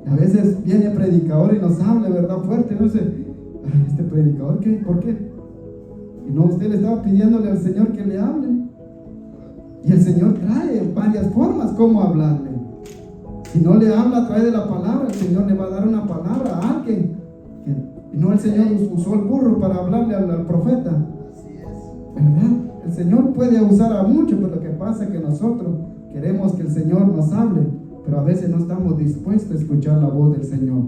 A veces viene el predicador y nos habla, ¿verdad? Fuerte, no sé, ay, este predicador, ¿qué? ¿Por qué? Y no, usted le estaba pidiéndole al Señor que le hable. Y el Señor trae varias formas como hablarle. Si no le habla a través de la palabra, el Señor le va a dar una palabra a alguien. Y no el Señor usó el burro para hablarle al profeta. Así es. ¿Verdad? El Señor puede usar a muchos, pero lo que pasa es que nosotros queremos que el Señor nos hable, pero a veces no estamos dispuestos a escuchar la voz del Señor.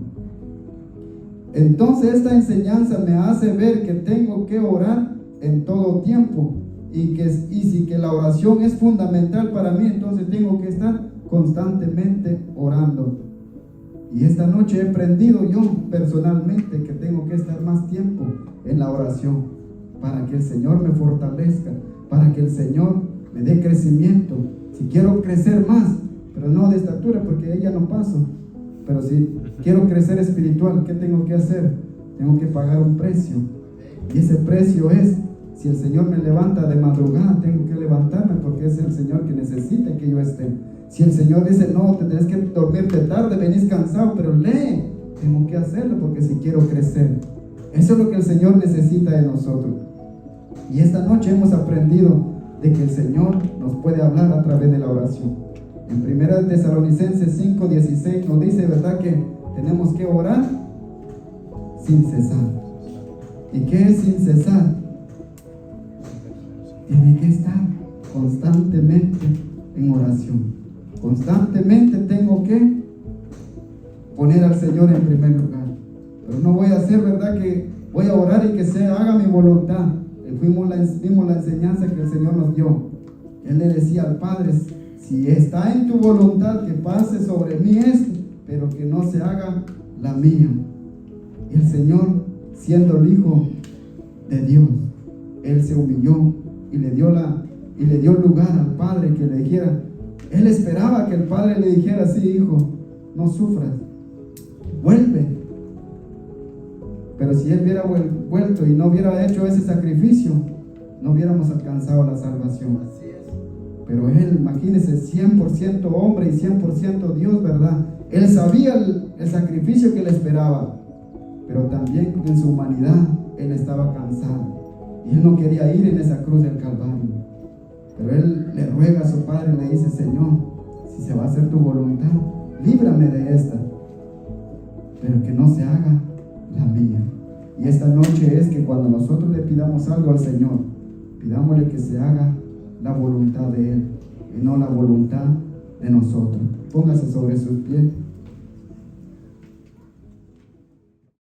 Entonces esta enseñanza me hace ver que tengo que orar en todo tiempo, y si que la oración es fundamental para mí, entonces tengo que estar constantemente orando. Y esta noche he aprendido yo personalmente que tengo que estar más tiempo en la oración, para que el Señor me fortalezca, para que el Señor me dé crecimiento. Si quiero crecer más, pero no de estatura, porque ella no paso, pero si quiero crecer espiritual, ¿qué tengo que hacer? Tengo que pagar un precio, y ese precio es, si el Señor me levanta de madrugada, tengo que levantarme, porque es el Señor que necesita que yo esté. Si el Señor dice, no, tendrás que dormirte tarde, venís cansado, pero lee, tengo que hacerlo, porque si quiero crecer. Eso es lo que el Señor necesita de nosotros. Y esta noche hemos aprendido de que el Señor nos puede hablar a través de la oración. En 1 Tesalonicenses 5:16 nos dice, ¿verdad?, que tenemos que orar sin cesar. ¿Y qué es sin cesar? Tiene que estar constantemente en oración. Constantemente tengo que poner al Señor en primer lugar. Pero no voy a hacer, ¿verdad?, que voy a orar y que se haga mi voluntad. Vimos la enseñanza que el Señor nos dio. Él le decía al Padre, si está en tu voluntad que pase sobre mí esto, pero que no se haga la mía. Y el Señor, siendo el Hijo de Dios, Él se humilló y le dio lugar al Padre que le dijera. Él esperaba que el Padre le dijera, sí, hijo, no sufras, vuelve. Pero si Él hubiera vuelto y no hubiera hecho ese sacrificio, no hubiéramos alcanzado la salvación. Así es. Pero Él, imagínense, 100% hombre y 100% Dios, ¿verdad? Él sabía el sacrificio que le esperaba, pero también en su humanidad Él estaba cansado y Él no quería ir en esa cruz del Calvario. Pero Él le ruega a su Padre y le dice, Señor, si se va a hacer tu voluntad, líbrame de esta, pero que no se haga la mía. Y esta noche es que cuando nosotros le pidamos algo al Señor, pidámosle que se haga la voluntad de Él y no la voluntad de nosotros. Póngase sobre sus pies.